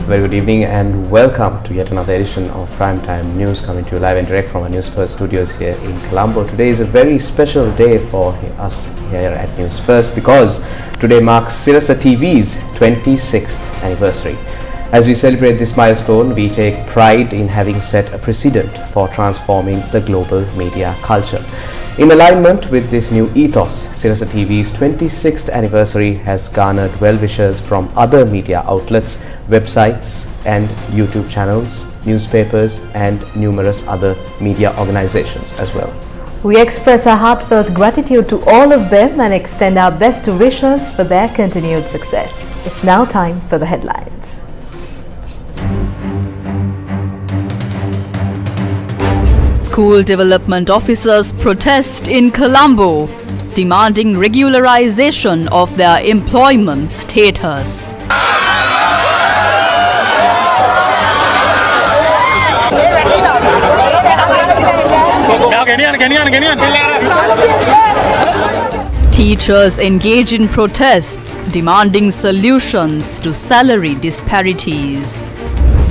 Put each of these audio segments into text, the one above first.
Very good evening and welcome to yet another edition of Primetime News, coming to you live and direct from our Newsfirst studios here in Colombo. Today is a very special day for us here at Newsfirst because today marks Sirasa TV's 26th anniversary. As we celebrate this milestone, we take pride in having set a precedent for transforming the global media culture. In alignment with this new ethos, Sirasa TV's 26th anniversary has garnered well-wishers from other media outlets, websites and YouTube channels, newspapers and numerous other media organizations as well. We express our heartfelt gratitude to all of them and extend our best wishes for their continued success. It's now time for the headlines. School development officers protest in Colombo, demanding regularization of their employment status. Teachers engage in protests, demanding solutions to salary disparities.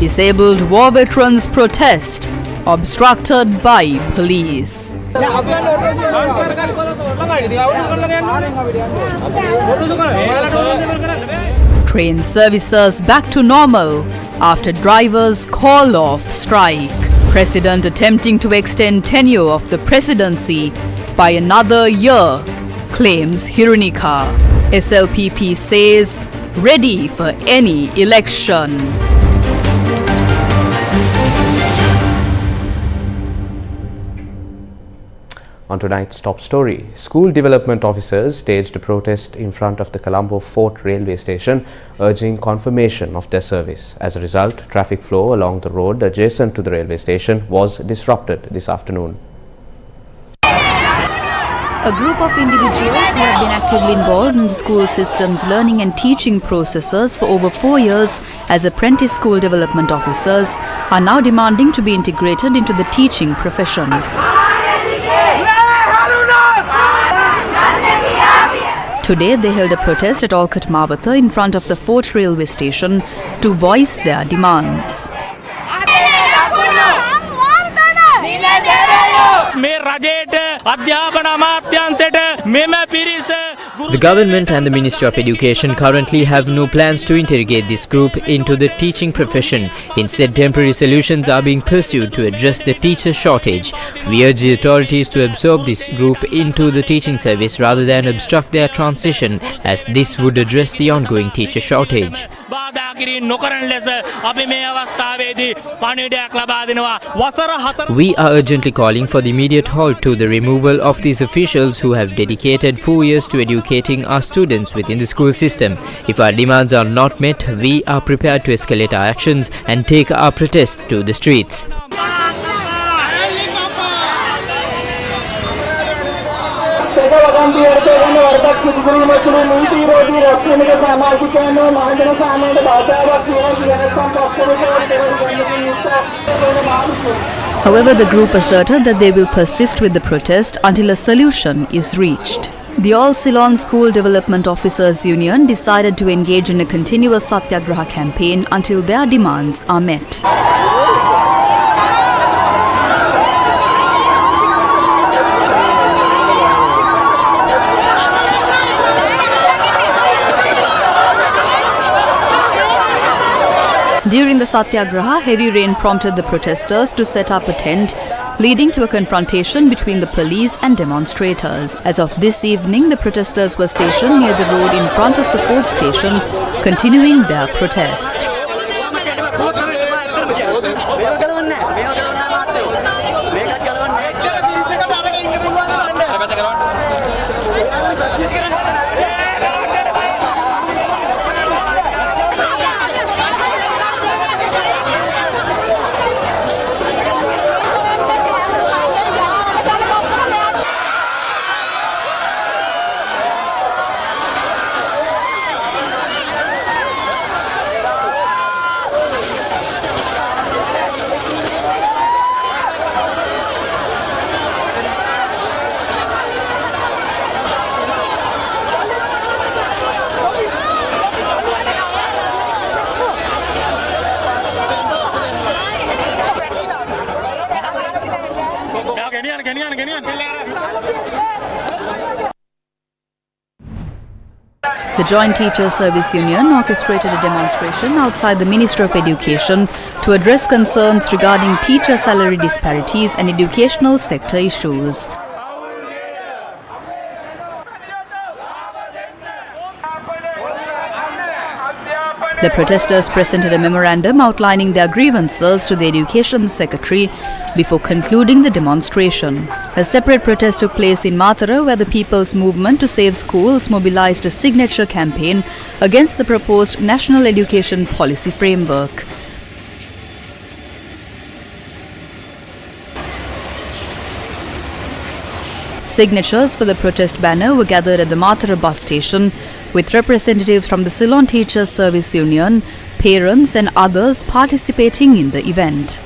Disabled war veterans protest, obstructed by police. Train services back to normal after drivers call off strike. President attempting to extend tenure of the presidency by another year, claims Hirunika. SLPP says ready for any election. On tonight's top story, school development officers staged a protest in front of the Colombo Fort railway station, urging confirmation of their service. As a result, traffic flow along the road adjacent to the railway station was disrupted this afternoon. A group of individuals who have been actively involved in the school system's learning and teaching processes for over 4 years as apprentice school development officers are now demanding to be integrated into the teaching profession. Today, they held a protest at Olcott Mawatha in front of the Fort railway station to voice their demands. The government and the Ministry of Education currently have no plans to integrate this group into the teaching profession. Instead, temporary solutions are being pursued to address the teacher shortage. We urge the authorities to absorb this group into the teaching service rather than obstruct their transition, as this would address the ongoing teacher shortage. We are urgently calling for the immediate halt to the removal of these officials who have dedicated 4 years to educating our students within the school system. If our demands are not met, we are prepared to escalate our actions and take our protests to the streets. However, the group asserted that they will persist with the protest until a solution is reached. The All Ceylon School Development Officers Union decided to engage in a continuous Satyagraha campaign until their demands are met. During the Satyagraha, heavy rain prompted the protesters to set up a tent, leading to a confrontation between the police and demonstrators. As of this evening, the protesters were stationed near the road in front of the Fort station, continuing their protest. The Joint Teachers Service Union orchestrated a demonstration outside the Ministry of Education to address concerns regarding teacher salary disparities and educational sector issues. The protesters presented a memorandum outlining their grievances to the Education Secretary before concluding the demonstration. A separate protest took place in Matara, where the People's Movement to Save Schools mobilized a signature campaign against the proposed National Education Policy Framework. Signatures for the protest banner were gathered at the Matara bus station, with representatives from the Ceylon Teachers Service Union, parents and others participating in the event.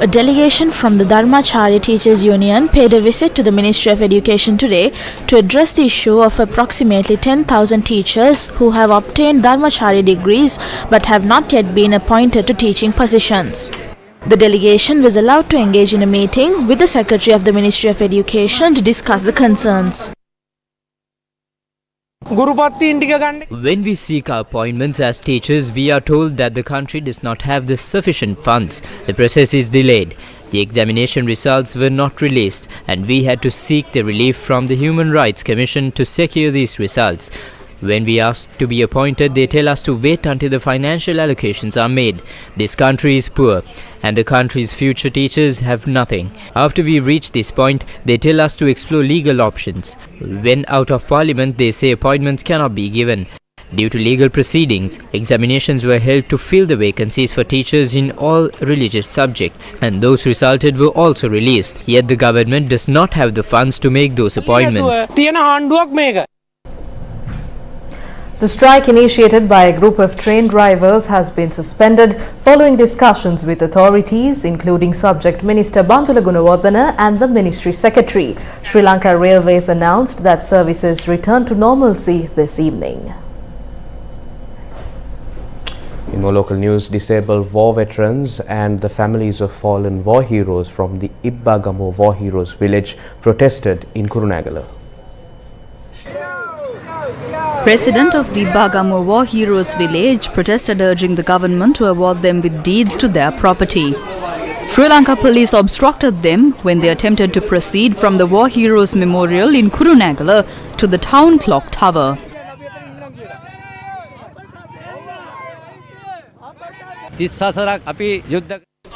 A delegation from the Dharmacharya Teachers Union paid a visit to the Ministry of Education today to address the issue of approximately 10,000 teachers who have obtained Dharmacharya degrees but have not yet been appointed to teaching positions. The delegation was allowed to engage in a meeting with the Secretary of the Ministry of Education to discuss the concerns. When we seek our appointments as teachers, we are told that the country does not have the sufficient funds. The process is delayed. The examination results were not released, and we had to seek the relief from the Human Rights Commission to secure these results. When we ask to be appointed, they tell us to wait until the financial allocations are made. This country is poor, and the country's future teachers have nothing. After we reach this point, they tell us to explore legal options. When out of parliament, they say appointments cannot be given. Due to legal proceedings, examinations were held to fill the vacancies for teachers in all religious subjects, and those resulted were also released. Yet the government does not have the funds to make those appointments. The strike initiated by a group of train drivers has been suspended following discussions with authorities, including Subject Minister Bandula Gunawardena and the Ministry Secretary. Sri Lanka Railways announced that services return to normalcy this evening. In more local news, disabled war veterans and the families of fallen war heroes from the Ibbagamo War Heroes village protested in Kurunegala. President of the Bagamo War Heroes village protested, urging the government to award them with deeds to their property. Sri Lanka police obstructed them when they attempted to proceed from the War Heroes Memorial in Kurunegala to the town clock tower.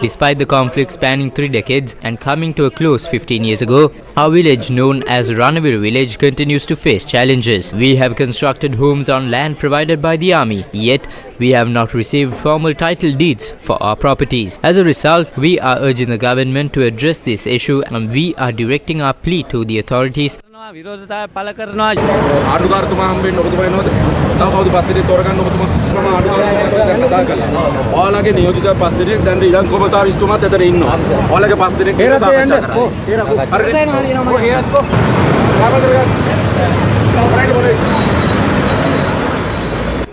Despite the conflict spanning 3 decades and coming to a close 15 years ago, our village, known as Ranavir village, continues to face challenges. We have constructed homes on land provided by the army, yet we have not received formal title deeds for our properties. As a result, we are urging the government to address this issue, and we are directing our plea to the authorities.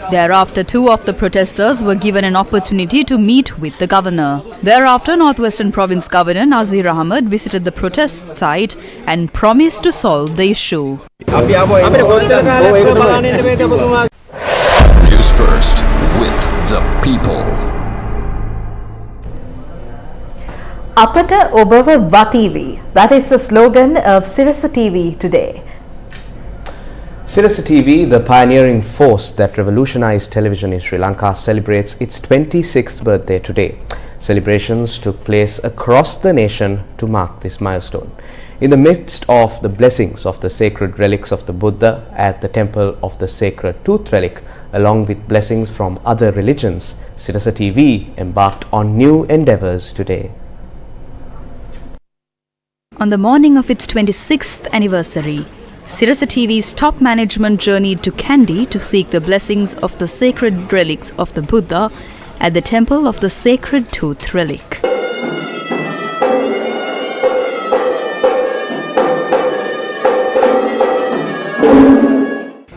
Thereafter, 2 of the protesters were given an opportunity to meet with the governor. Thereafter, Northwestern Province Governor Nazir Ahmed visited the protest site and promised to solve the issue. Newsfirst with the people. Apata Obava Vativi. That is the slogan of Sirasa TV today. Sirasa TV, the pioneering force that revolutionized television in Sri Lanka, celebrates its 26th birthday today. Celebrations took place across the nation to mark this milestone. In the midst of the blessings of the sacred relics of the Buddha at the temple of the sacred tooth relic, along with blessings from other religions, Sirasa TV embarked on new endeavors today. On the morning of its 26th anniversary, Sirasa TV's top management journeyed to Kandy to seek the blessings of the sacred relics of the Buddha at the temple of the sacred tooth relic.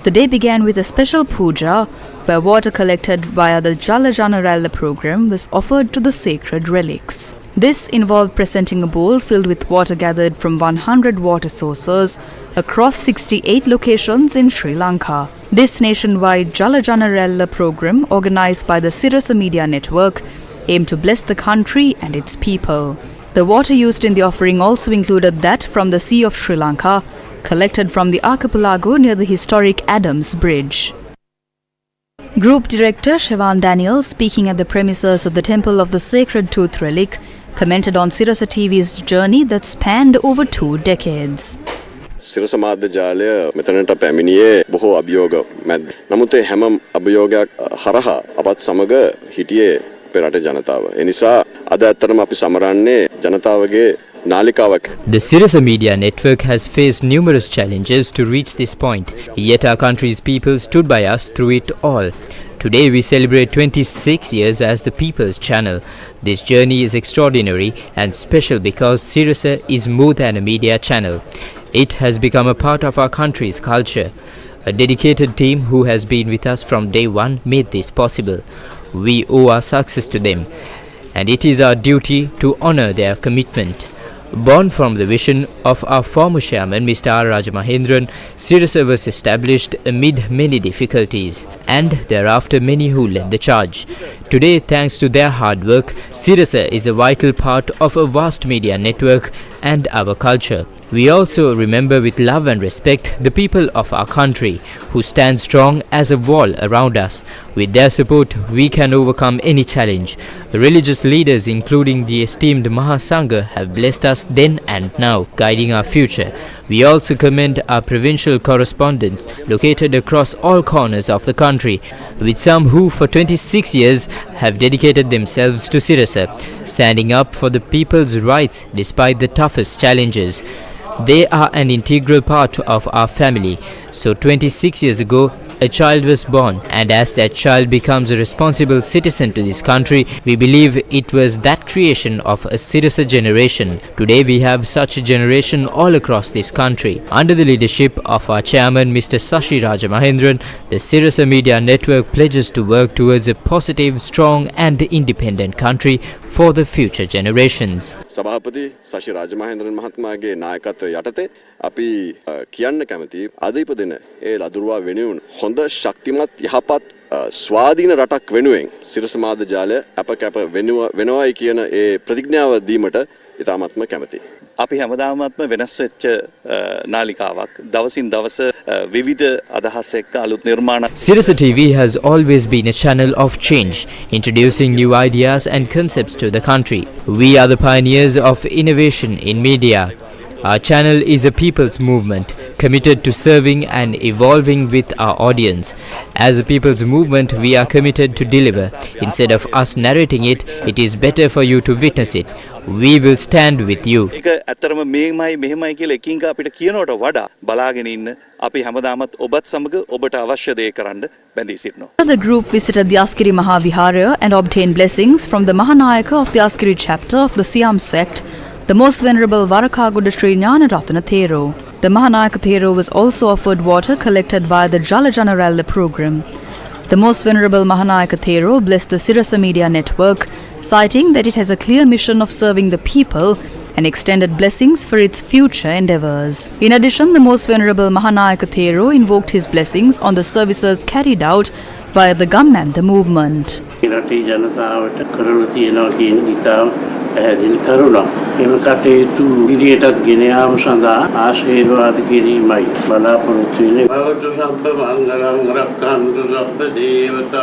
The day began with a special puja, where water collected via the Jala Janarala program was offered to the sacred relics. This involved presenting a bowl filled with water gathered from 100 water sources across 68 locations in Sri Lanka. This nationwide Jala Janarella program, organized by the Sirasa Media Network, aimed to bless the country and its people. The water used in the offering also included that from the Sea of Sri Lanka, collected from the archipelago near the historic Adams Bridge. Group Director Shevan Daniel, speaking at the premises of the Temple of the Sacred Tooth Relic, commented on Sirasa TV's journey that spanned over 2 decades. Sirasa මාධ්‍ය ජාලය මෙතනට පැමිණියේ බොහෝ අභියෝග මැද. නමුත් ඒ හැම අභියෝගයක් හරහා අපත් සමග හිටියේ අපේ රටේ ජනතාව. ඒ නිසා අද ඇත්තටම අපි සමරන්නේ ජනතාවගේ නාලිකාවක්. The Sirasa Media Network has faced numerous challenges to reach this point, yet our country's people stood by us through it all. Today we celebrate 26 years as the People's Channel. This journey is extraordinary and special because Sirasa is more than a media channel. It has become a part of our country's culture. A dedicated team who has been with us from day one made this possible. We owe our success to them, and it is our duty to honor their commitment. Born from the vision of our former chairman, Mr. R. Rajamahendran, Sirasa was established amid many difficulties, and thereafter many who led the charge. Today, thanks to their hard work, Sirasa is a vital part of a vast media network and our culture. We also remember with love and respect the people of our country who stand strong as a wall around us. With their support, we can overcome any challenge. Religious leaders, including the esteemed Mahasangha, have blessed us then and now, guiding our future. We also commend our provincial correspondents located across all corners of the country, with some who for 26 years have dedicated themselves to Sirasa, standing up for the people's rights despite the toughest challenges. They are an integral part of our family. So 26 years ago, a child was born, and as that child becomes a responsible citizen to this country, we believe it was that creation of a Sirasa generation. Today we have such a generation all across this country. Under the leadership of our chairman, Mr. Sashi Rajamahendran, the Sirasa Media Network pledges to work towards a positive, strong and independent country for the future generations. සභාපති සශි රාජමහේන්ද්‍රන් මහත්මයාගේ නායකත්වය යටතේ අපි කියන්න කැමති අද ඉපදෙන ඒ ලදරුවා වෙනුවෙන් හොඳ ශක්තිමත් යහපත් ස්වාධීන රටක් වෙනුවෙන් සිරස මාධ්‍ය ජාලය අපකැප වෙනවයි කියන ඒ ප්‍රතිඥාව දීමට ඉතාමත්ම කැමතියි. අපි හැමදාමත්ම වෙනස් වෙච්ච නාලිකාවක් දවසින් දවස විවිධ අදහස් එක්ක අලුත් නිර්මාණ. Sirasa TV has always been a channel of change, introducing new ideas and concepts to the country. We are the pioneers of innovation in media. Our channel is a people's movement, committed to serving and evolving with our audience. As a people's movement, we are committed to deliver. Instead of us narrating it, it is better for you to witness it. We will stand with you. ඒක ඇත්තටම මේමයි මෙහෙමයි කියලා එකින් අපිට කියනවට වඩා බලාගෙන ඉන්න අපි හැමදාමත් ඔබත් සමග ඔබට අවශ්‍ය දේ කරන්න බැඳී සිටිනවා. The group visited the Askiri Mahavihara and obtained blessings from the Mahanayaka of the Askiri chapter of the Siam sect, the Most Venerable Varakaguda Sri Gnanaratana Thero. The Mahanayaka Thero was also offered water collected via the Jala Janarella program. The Most Venerable Mahanayaka Thero blessed the Sirasa Media Network, citing that it has a clear mission of serving the people and extended blessings for its future endeavours. In addition, the Most Venerable Mahanayaka Thero invoked his blessings on the services carried out via the Gamman the movement. පැහැදිලි කරුණා. එම කටයුතු ඉදිරියටත් ගෙන යාම සඳහා ආශිර්වාද කිරීමයි බලාපොරොත්තු වෙන්නේ. භවතු සබ්බ මංගලං රක්ඛන්තු සබ්බ දේවතා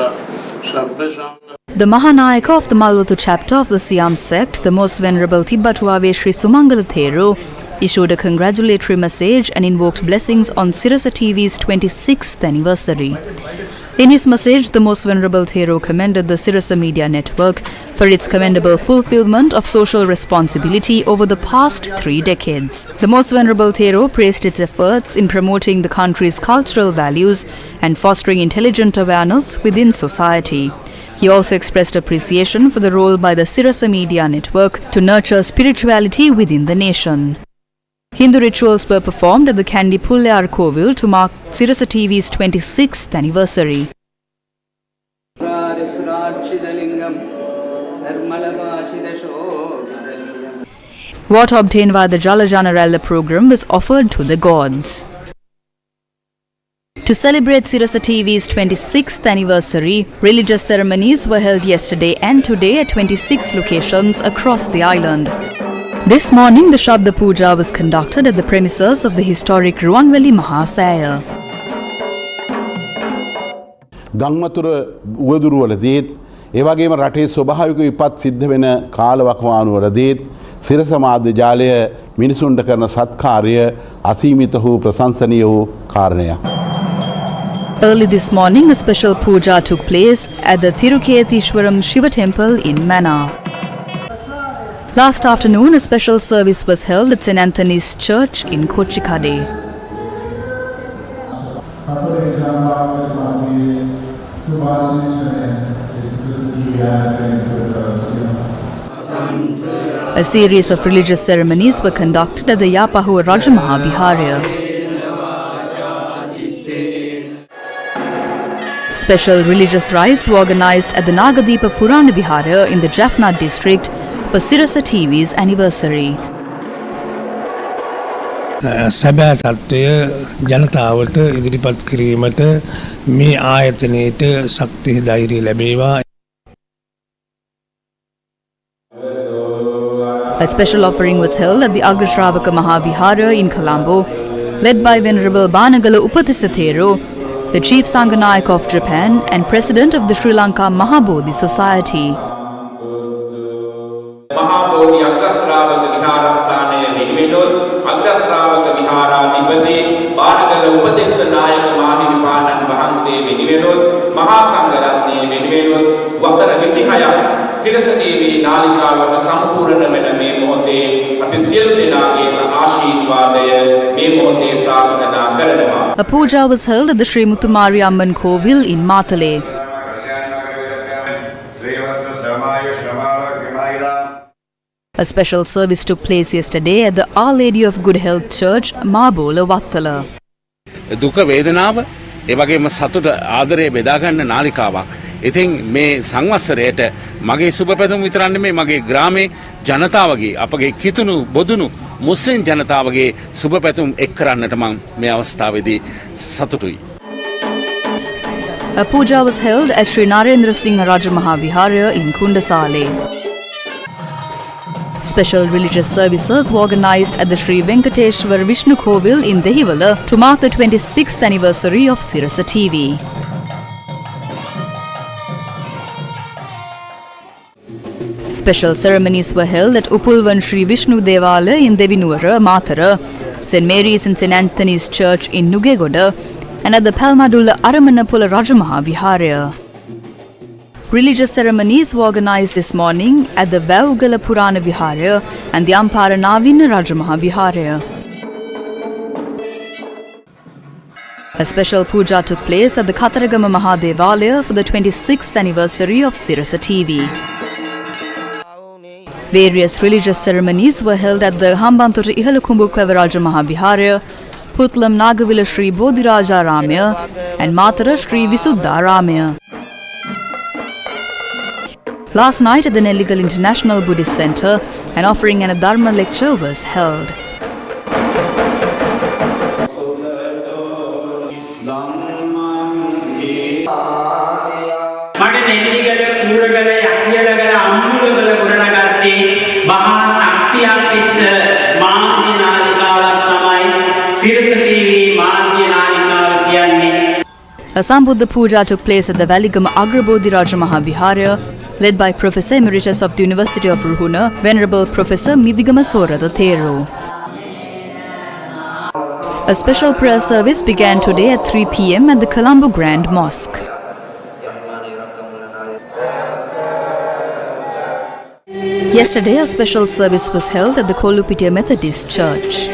සබ්බ සංඝ. The Mahanayaka of the Malwatu chapter of the Siam sect, the Most Venerable Tibbatuave Sri Sumangala Thero, issued a congratulatory message and invoked blessings on Sirasa TV's 26th anniversary. In his message, the Most Venerable Thero commended the Sirasa Media Network for its commendable fulfillment of social responsibility over the past 3 decades. The Most Venerable Thero praised its efforts in promoting the country's cultural values and fostering intelligent awareness within society. He also expressed appreciation for the role by the Sirasa Media Network to nurture spirituality within the nation. Hindu rituals were performed at the Kandi Pullayar Kovil to mark Sirasa TV's 26th anniversary. Water obtained via the Jala Janarella program was offered to the gods. To celebrate Sirasa TV's 26th anniversary, religious ceremonies were held yesterday and today at 26 locations across the island. This morning, the Shabda Puja was conducted at the premises of the historic Ruanvelli Mahasaya. ගංවතුර උවදුරුවලදීත් ඒ වගේම රටේ ස්වභාවික විපත් සිද්ධ වෙන කාලවකවානුවලදීත් සිරස මාධ්‍ය ජාලය මිනිසුන්ට කරන සත්කාර්ය අසීමිත වූ ප්‍රශංසනීය වූ කාරණයක්. Early this morning, a special puja took place at the Tiruketishwaram Shiva temple in Mannar. Last afternoon, a special service was held at St. Anthony's Church in Kochikade. A series of religious ceremonies were conducted at the Yapahua Rajamaha Viharya. Special religious rites were organised at the Nagadeepa Purana Viharya in the Jaffna district for Sirasa TV's anniversary. සැබෑ තත්ත්වය ජනතාවට ඉදිරිපත් කිරීමට මේ ආයතනයට ශක්තිය ධෛර්යය ලැබේවා. A special offering was held at the Agrashravaka Mahavihara in Colombo, led by Venerable Banagala Upatisathero, the Chief Sanghanayaka of Japan and President of the Sri Lanka Mahabodhi Society. Mahabodhi Agrashravaka Viharasthane Vinivenul Agrashravaka Viharadipati Banagala Upatisanayaka Mahinipanan Vahanse Vinivenul Mahasangharatne Vinivenul Vasara 26 Sirasa TV නාලිකාවට සම්පූර්ණ වෙන මේ මොහොතේ අපි සියලු දෙනාගේම ආශිර්වාදය මේ මොහොතේ ප්‍රාර්ථනා කරනවා. A puja was held at the Sri Muttumari Amman Kovil in Matale. A special service took place yesterday at the Our Lady of Good Health Church, Mabola Wattala. දුක වේදනාව ඒ වගේම සතුට ආදරය බෙදා ගන්න නාලිකාවක්. ඉතින් මේ සංවත්සරයට මගේ සුබ පැතුම් විතරක් නෙමෙයි මගේ ග්‍රාමේ ජනතාවගේ අපගේ කිතුණු බොදුණු මුස්ලිම් ජනතාවගේ සුබ පැතුම් එක් කරන්නට මම මේ අවස්ථාවේදී සතුටුයි. A puja was held at Sri Narendra Singh Rajamaha Viharya in Kundasale. Special religious services were organised at the Sri Venkateshwar Vishnu Kovil in Dehiwala to mark the 26th anniversary of Sirasa TV. Special ceremonies were held at Upulvan Sri Vishnu Devala in Devinura, Matara, St. Mary's and St. Anthony's Church in Nugegoda, and at the Palmadulla Aramanapula Rajamaha Viharya. Religious ceremonies were organised this morning at the Vaugala Purana Viharya and the Ampara Navina Rajamaha Viharya. A special puja took place at the Kataragama Mahadevalaya for the 26th anniversary of Sirasa TV. Various religious ceremonies were held at the Hambantotta Ihalakumbu Kwevaraja Mahaviharya, Putlam Nagavila Sri Bodhiraja Ramya and Matara Sri Visuddha Ramya. Last night at the Nelligal International Buddhist Center, an offering and a Dharma lecture was held. A Sambuddha Puja took place at the Valigama Agrabodhi Rajamaha Viharya, led by Professor Emeritus of the University of Ruhuna, Venerable Professor Midigama Sorada Thero. A special prayer service began today at 3 p.m. at the Colombo Grand Mosque. Yesterday, a special service was held at the Kolupitiya Methodist Church.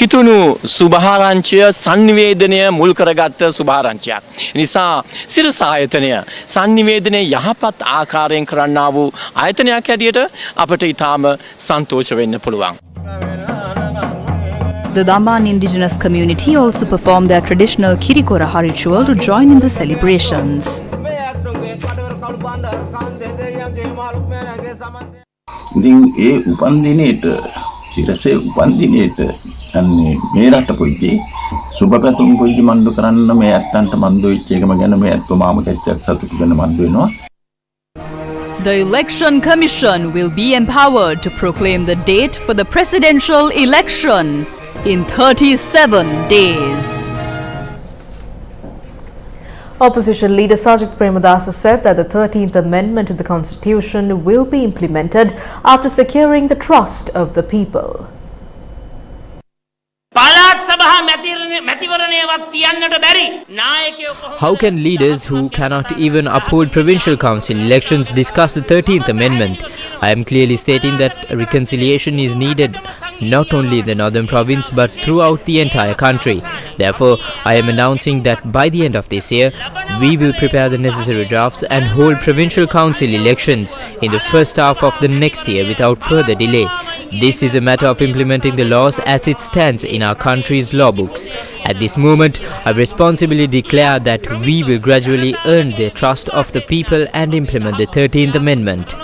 කිතුණු සුභාරංචිය සංනිවේදනය මුල් කරගත්ත සුභාරංචියක්. නිසා සිරස ආයතනය සංනිවේදනය යහපත් ආකාරයෙන් කරන්නා වූ ආයතනයක් හැටියට අපට ඊටාම සන්තෝෂ වෙන්න පුළුවන්. The Damban indigenous community also performed their traditional Kirikoraha ritual to join in the celebrations. ඉතින් ඒ උපන්දිනේට සිරසේ උපන්දිනේට අන්නේ මේ රට පොයිදී සුබපැතුම් පොයිදී මන්දු කරන්න මේ ඇත්තන්ට මන්දු වෙච්ච එකම ගැන මේ අත්මාම කැච්චක් සතුටු වෙන මන්දු වෙනවා. The Election Commission will be empowered to proclaim the date for the presidential election in 37 days. Opposition leader Sajith Premadasa said that the 13th Amendment to the Constitution will be implemented after securing the trust of the people. How can leaders who cannot even uphold provincial council elections discuss the 13th Amendment? I am clearly stating that reconciliation is needed not only in the northern province but throughout the entire country. Therefore, I am announcing that by the end of this year, we will prepare the necessary drafts and hold provincial council elections in the first half of the next year without further delay. This is a matter of implementing the laws as it stands in our country's law books. At this moment, I responsibly declare that we will gradually earn the trust of the people and implement the 13th Amendment.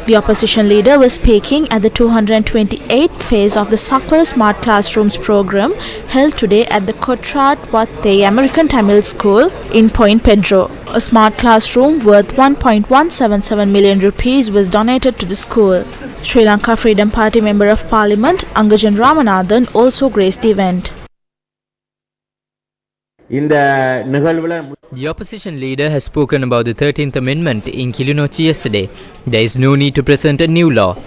The opposition leader was speaking at the 228th phase of the Sakwal Smart Classrooms program held today at the Kotrat Watte American Tamil School in Point Pedro. A smart classroom worth 1.177 million rupees was donated to the school. Sri Lanka Freedom Party Member of Parliament Angajan Ramanathan also graced the event. The opposition leader has spoken about the 13th Amendment in Kilinochchi yesterday. There is no need to present a new law.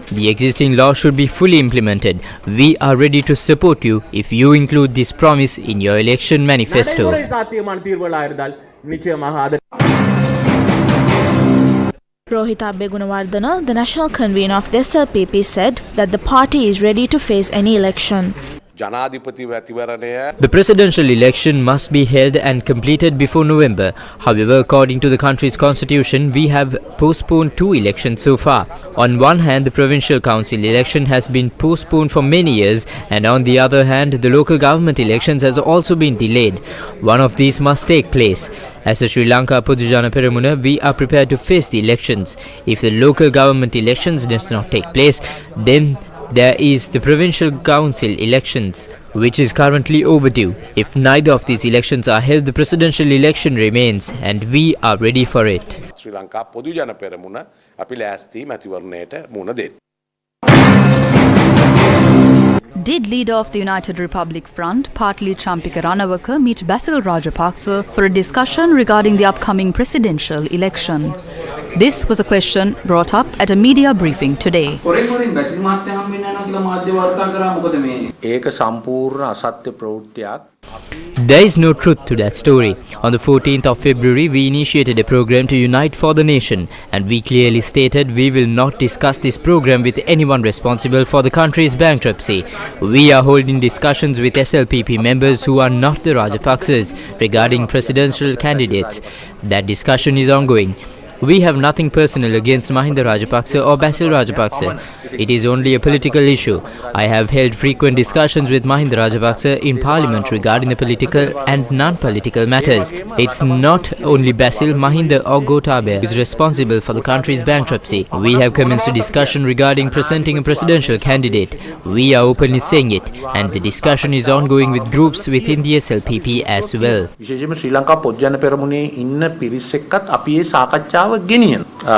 The existing law should be fully implemented. We are ready to support you if you include this promise in your election manifesto. Rohita Begunawardana, the national convener of the SLPP, said that the party is ready to face any election. The presidential election must be held and completed before November. However, according to the country's constitution, we have postponed 2 elections so far. On one hand, the provincial council election has been postponed for many years, and on the other hand, the local government elections has also been delayed. One of these must take place. As a Sri Lanka Podujana Peramuna, we are prepared to face the elections. If the local government elections does not take place, then there is the provincial council elections, which is currently overdue. If neither of these elections are held, the presidential election remains, and we are ready for it. Sri Lanka Podujana Peramuna අපි ලෑස්ති මැතිවරණයට මුණ දෙන්න. Did leader of the United Republic Front, Partli Champika Ranawaka, meet Basil Rajapaksa for a discussion regarding the upcoming presidential election? This was a question brought up at a media briefing today. ඒක සම්පූර්ණ අසත්‍ය ප්‍රවෘත්තියක්. There is no truth to that story. On the 14th of February, we initiated a program to unite for the nation, and we clearly stated we will not discuss this program with anyone responsible for the country's bankruptcy. We are holding discussions with SLPP members who are not the Rajapaksas regarding presidential candidates. That discussion is ongoing. We have nothing personal against Mahinda Rajapaksa or Basil Rajapaksa. It is only a political issue. I have held frequent discussions with Mahinda Rajapaksa in Parliament regarding the political and non-political matters. It's not only Basil, Mahinda or Gotabaya who is responsible for the country's bankruptcy. We have commenced a discussion regarding presenting a presidential candidate. We are openly saying it, and the discussion is ongoing with groups within the SLPP as well. විශේෂයෙන්ම ශ්‍රී ලංකා පොඩ්ජන පෙරමුණේ ඉන්න පිරිස් එක්කත් අපි මේ සාකච්ඡාව ගෙනියන. ඒ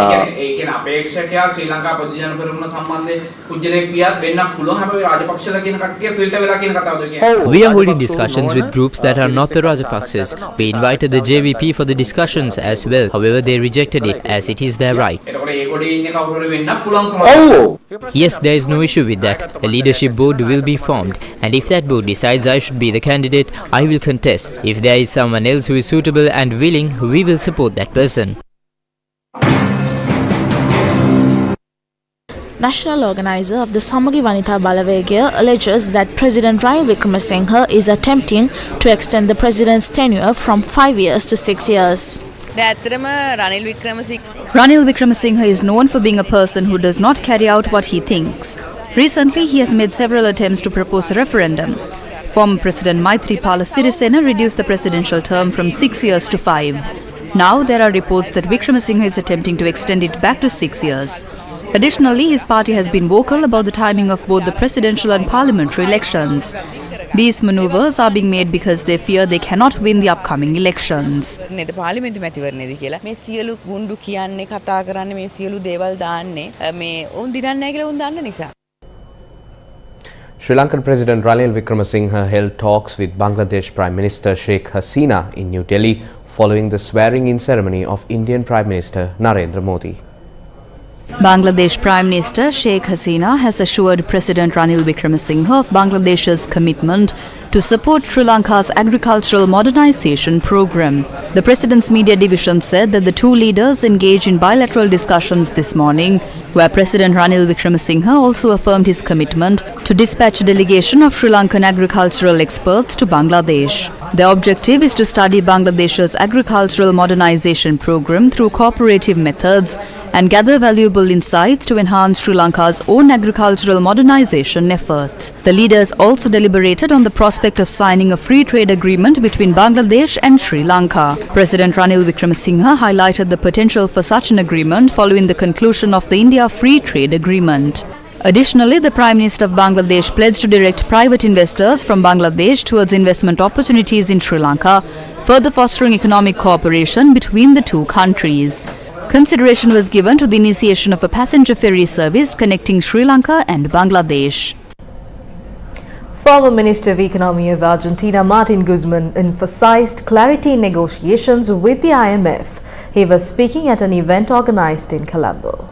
කියන්නේ අපේක්ෂකයා ශ්‍රී ලංකා පොඩ්ජන පෙරමුණ සම්බන්ධයෙන් කුජලයක් වියත් වෙන්නක් පුළුවන්. හැබැයි රාජපක්ෂලා කියන කට්ටිය ෆිල්ටර් වෙලා කියන කතාවද කියන්නේ. We are holding discussions with groups that are not the Rajapaksas. We invited the JVP for the discussions as well. However, they rejected it as it is their right. එතකොට ඒ කොටේ ඉන්න කවුරු වෙන්නක් පුළුවන් කම. Yes, there is no issue with that. A leadership board will be formed, and if that board decides I should be the candidate, I will contest. If there is someone else who is suitable and willing, we will support that person. National organizer of the Samagi Vanitha Balawegaya alleges that President Ranil Wickremesinghe is attempting to extend the president's tenure from 5 years to 6 years. Ranil Wickremesinghe is known for being a person who does not carry out what he thinks. Recently, he has made several attempts to propose a referendum. Former President Maithripala Sirisena reduced the presidential term from 6 years to 5. Now there are reports that Wickremesinghe is attempting to extend it back to 6 years. Additionally, his party has been vocal about the timing of both the presidential and parliamentary elections. These maneuvers are being made because they fear they cannot win the upcoming elections. පාර්ලිමේන්තු මැතිවරණයේදී කියලා මේ සියලු ගුඬු කියන්නේ කතා කරන්නේ මේ සියලු දේවල් දාන්නේ මේ උන් දිනන්නේ නැහැ කියලා උන් දන්න නිසා. Sri Lankan President Ranil Wickremesinghe held talks with Bangladesh Prime Minister Sheikh Hasina in New Delhi following the swearing-in ceremony of Indian Prime Minister Narendra Modi. Bangladesh Prime Minister Sheikh Hasina has assured President Ranil Wickremesinghe of Bangladesh's commitment to support Sri Lanka's agricultural modernization program. The President's media division said that the two leaders engaged in bilateral discussions this morning, where President Ranil Wickremesinghe also affirmed his commitment to dispatch a delegation of Sri Lankan agricultural experts to Bangladesh. The objective is to study Bangladesh's agricultural modernization program through cooperative methods and gather valuable insights to enhance Sri Lanka's own agricultural modernization efforts. The leaders also deliberated on the prospect of signing a free trade agreement between Bangladesh and Sri Lanka. President Ranil Wickremesinghe highlighted the potential for such an agreement following the conclusion of the India Free Trade Agreement. Additionally, the Prime Minister of Bangladesh pledged to direct private investors from Bangladesh towards investment opportunities in Sri Lanka, further fostering economic cooperation between the two countries. Consideration was given to the initiation of a passenger ferry service connecting Sri Lanka and Bangladesh. Former Minister of Economy of Argentina Martin Guzman emphasized clarity in negotiations with the IMF. He was speaking at an event organized in Colombo.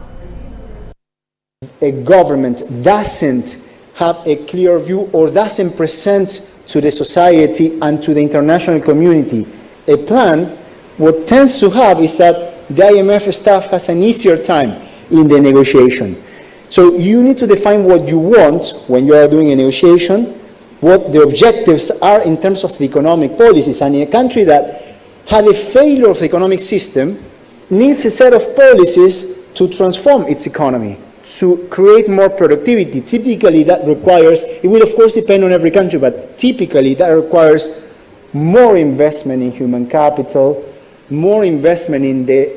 A government doesn't have a clear view or doesn't present to the society and to the international community a plan, what tends to have is that the IMF staff has an easier time in the negotiation. So you need to define what you want when you are doing a negotiation, what the objectives are in terms of the economic policies. And in a country that had a failure of the economic system, needs a set of policies to transform its economy, to create more productivity. Typically that requires, it will of course depend on every country, but typically that requires more investment in human capital, more investment in the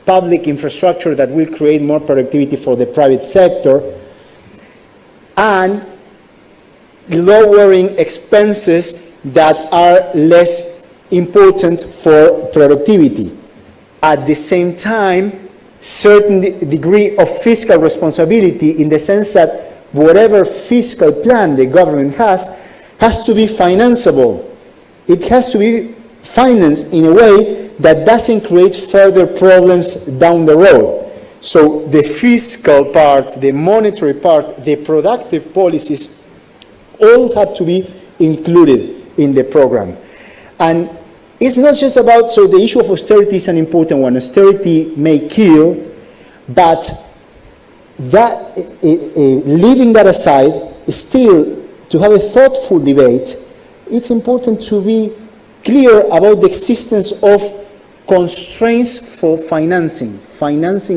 public infrastructure that will create more productivity for the private sector, and lowering expenses that are less important for productivity. At the same time, certain degree of fiscal responsibility in the sense that whatever fiscal plan the government has to be financeable. It has to be financed in a way that doesn't create further problems down the road. So the fiscal part, the monetary part, the productive policies all have to be included in the program. And it's not just about, so the issue of austerity is an important one. Austerity may kill, but that, leaving that aside, still to have a thoughtful debate, it's important to be clear about the existence of constraints for financing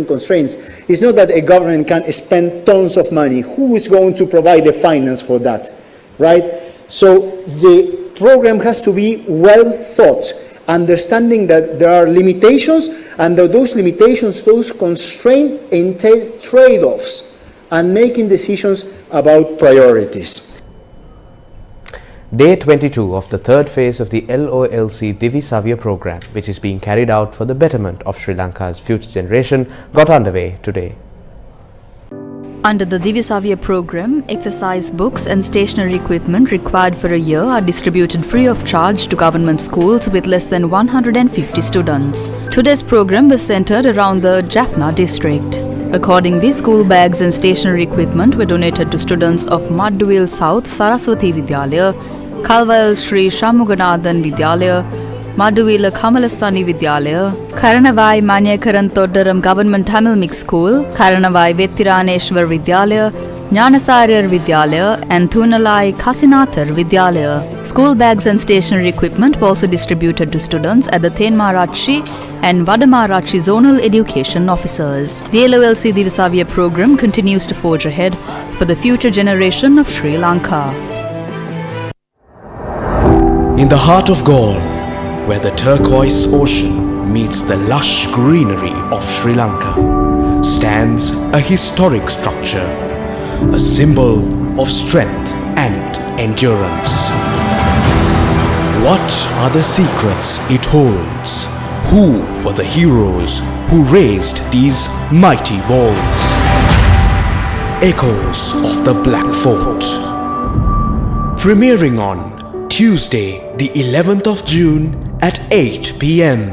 constraints. It's not that a government can spend tons of money. Who is going to provide the finance for that, right? So the program has to be well thought, understanding that there are limitations, and that those limitations, those constraints entail trade-offs and making decisions about priorities. Day 22 of the third phase of the LOLC Divi Savya program, which is being carried out for the betterment of Sri Lanka's future generation, got underway today. Under the Divi Savya program, exercise books and stationery equipment required for a year are distributed free of charge to government schools with less than 150 students. Today's program was centered around the Jaffna district. Accordingly, school bags and stationery equipment were donated to students of Madduwil South Saraswati Vidyalaya, Kalwal Sri Shamuganathan Vidyalaya, Madduwila Kamalasani Vidyalaya, Karanavai Manyakaran Toddaram Government Tamil Mixed School, Karanavai Vettiraneshwar Vidyalaya, Jnanasaryar Vidyalaya and Thunalai Kasinathar Vidyalaya. School bags and stationery equipment were also distributed to students at the Thenmarachi and Vadamarachi zonal education officers. The LOLC Divi Savya program continues to forge ahead for the future generation of Sri Lanka. In the heart of Gaul, where the turquoise ocean meets the lush greenery of Sri Lanka stands a historic structure, a symbol of strength and endurance. What are the secrets it holds? Who were the heroes who raised these mighty walls? Echoes of the Black Fort. Premiering on Tuesday, the 11th of June at 8 p.m.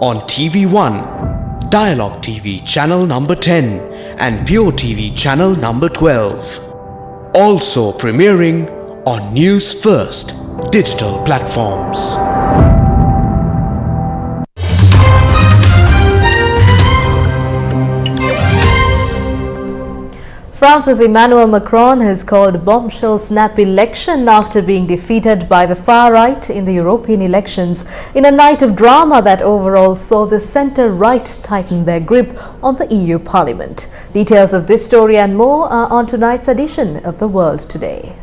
on TV1, Dialogue TV channel number 10 and Pure TV channel number 12. Also premiering on Newsfirst digital platforms. France's Emmanuel Macron has called a bombshell snap election after being defeated by the far right in the European elections in a night of drama that overall saw the centre-right tighten their grip on the EU Parliament. Details of this story and more are on tonight's edition of The World Today.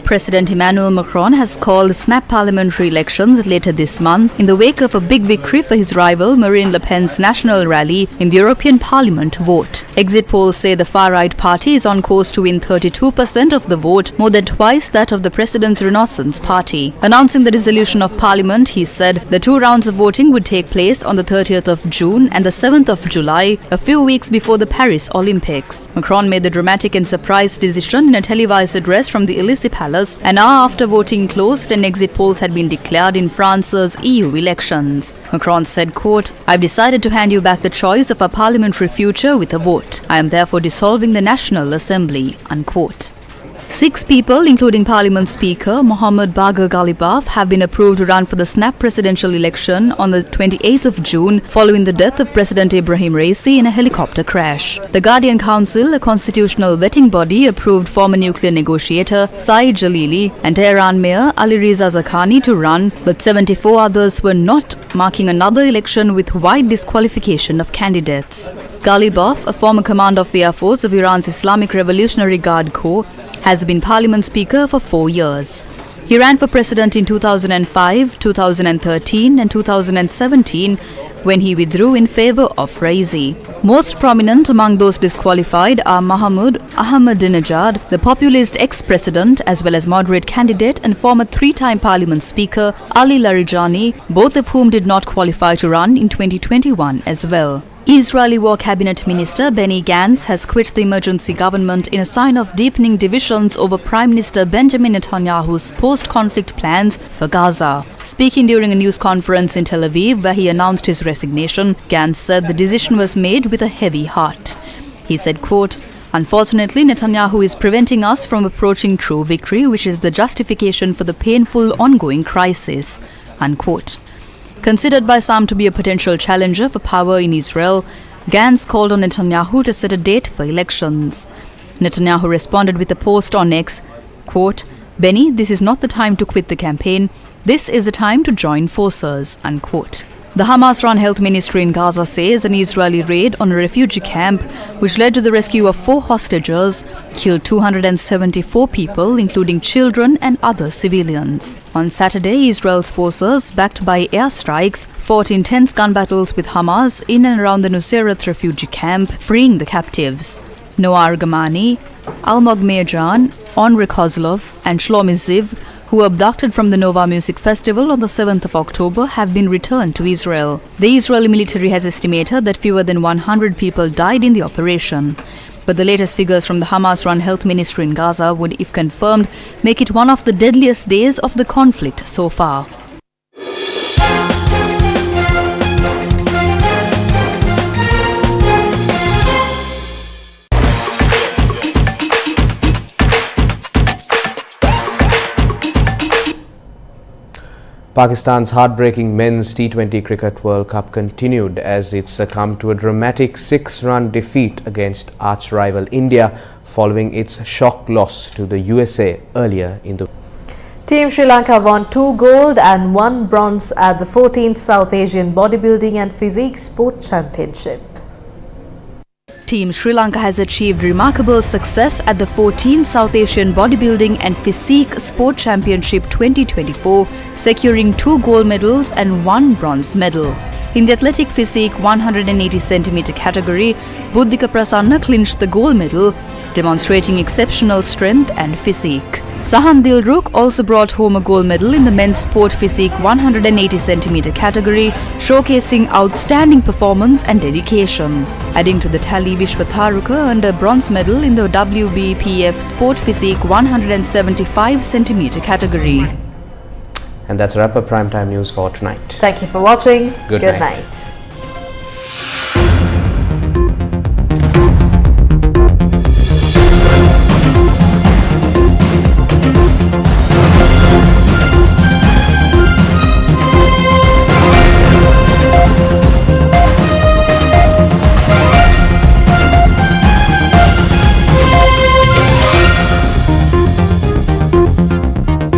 President Emmanuel Macron has called snap parliamentary elections later this month in the wake of a big victory for his rival Marine Le Pen's national rally in the European Parliament vote. Exit polls say the far-right party is on course to win 32% of the vote, more than twice that of the President's Renaissance Party. Announcing the dissolution of Parliament, he said the 2 rounds of voting would take place on the 30th of June and the 7th of July, a few weeks before the Paris Olympics. Macron made the dramatic and surprise decision in a televised address from the Élysée Palace an hour after voting closed and exit polls had been declared in France's EU elections. Macron said, quote, "I've decided to hand you back the choice of our parliamentary future with a vote. I am therefore dissolving the National Assembly," unquote. 6 people, including Parliament Speaker Mohamed Bagher Ghalibaf, have been approved to run for the snap presidential election on the 28th of June following the death of President Ibrahim Raisi in a helicopter crash. The Guardian Council, a constitutional vetting body, approved former nuclear negotiator Saeed Jalili and Tehran Mayor Ali Reza Zaghani to run, but 74 others were not, marking another election with wide disqualification of candidates. Ghalibaf, a former commander of the Air Force of Iran's Islamic Revolutionary Guard Corps, has been Parliament Speaker for 4 years. He ran for President in 2005, 2013 and 2017 when he withdrew in favour of Raisi. Most prominent among those disqualified are Mahmoud Ahmadinejad, the populist ex-president as well as moderate candidate and former 3-time Parliament Speaker Ali Larijani, both of whom did not qualify to run in 2021 as well. Israeli War Cabinet Minister Benny Gantz has quit the emergency government in a sign of deepening divisions over Prime Minister Benjamin Netanyahu's post-conflict plans for Gaza. Speaking during a news conference in Tel Aviv where he announced his resignation, Gantz said the decision was made with a heavy heart. He said, quote, "Unfortunately, Netanyahu is preventing us from approaching true victory, which is the justification for the painful ongoing crisis," unquote. Considered by some to be a potential challenger for power in Israel, Gantz called on Netanyahu to set a date for elections. Netanyahu responded with a post on X, quote, "Benny, this is not the time to quit the campaign. This is the time to join forces," unquote. The Hamas-run health ministry in Gaza says an Israeli raid on a refugee camp, which led to the rescue of 4 hostages, killed 274 people, including children and other civilians. On Saturday, Israel's forces, backed by airstrikes, fought intense gun battles with Hamas in and around the Nuseirat refugee camp, freeing the captives. Noah Argamani, Almog Mejan, Onrik Kozlov and Shlomi Ziv, who were abducted from the Nova Music Festival on the 7th of October, have been returned to Israel. The Israeli military has estimated that fewer than 100 people died in the operation. But the latest figures from the Hamas-run health ministry in Gaza would, if confirmed, make it one of the deadliest days of the conflict so far. Pakistan's heartbreaking men's T20 Cricket World Cup continued as it succumbed to a dramatic 6-run defeat against arch-rival India following its shock loss to the USA earlier in the Team Sri Lanka won 2 gold and 1 bronze at the 14th South Asian Bodybuilding and Physique Sport Championship. Team Sri Lanka has achieved remarkable success at the 14th South Asian Bodybuilding and Physique Sport Championship 2024, securing 2 gold medals and 1 bronze medal. In the athletic physique 180 cm category, Buddhika Prasanna clinched the gold medal, demonstrating exceptional strength and physique. Sahan Dilruk also brought home a gold medal in the men's sport physique 180 cm category, showcasing outstanding performance and dedication. Adding to the tally, Vishwatharuka earned a bronze medal in the WBPF sport physique 175 cm category. And that's a wrap up Primetime News for tonight. Thank you for watching. Good night.